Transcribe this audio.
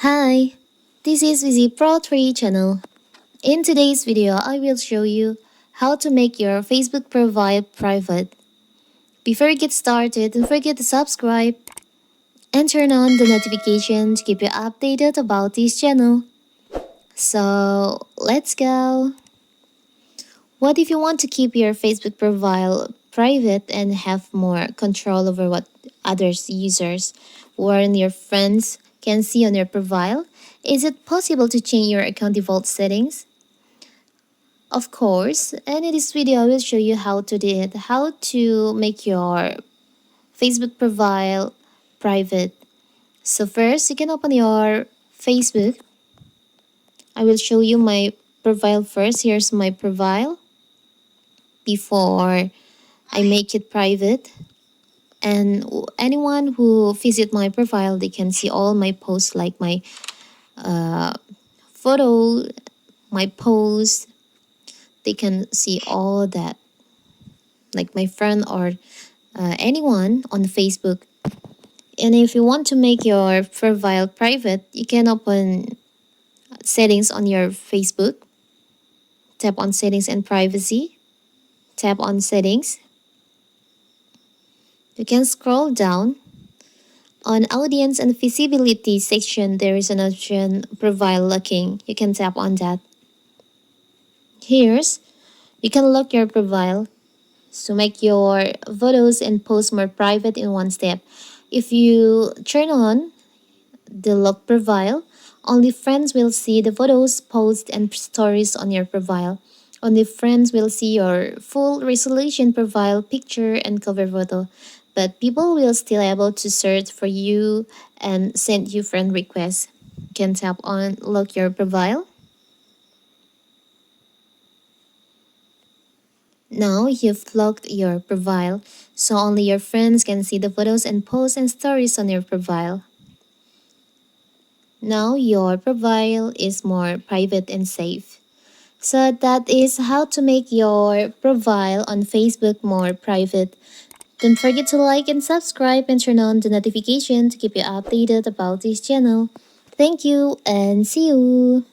Hi, this is Vizi Pro 3 channel. In today's video, I will show you how to make your Facebook profile private. Before we get started, don't forget to subscribe and turn on the notification to keep you updated about this channel. So, let's go. What if you want to keep your Facebook profile private and have more control over what others users or your friends can see on your profile? Is it possible to change your account default settings? Of course, and in this video I will show you how to do it, how to make your Facebook profile private. So first you can open your Facebook. I will show you my profile first. Here's my profile before I make it private, and anyone who visit my profile, they can see all my posts, like my photo, my posts. They can see all that, like my friend or anyone on Facebook. And if you want to make your profile private, you can open settings on your Facebook, tap on settings and privacy, tap on settings. You can scroll down. On audience and visibility section, there is an option profile locking. You can tap on that. Here's, you can lock your profile to make your photos and posts more private in one step. If you turn on the lock profile, only friends will see the photos, posts, and stories on your profile. Only friends will see your full resolution profile picture and cover photo, but people will still able to search for you and send you friend requests. You can tap on lock your profile. Now you've locked your profile, so only your friends can see the photos and posts and stories on your profile. Now your profile is more private and safe. So that is how to make your profile on Facebook more private. Don't forget to like and subscribe and turn on the notification to keep you updated about this channel. Thank you and see you!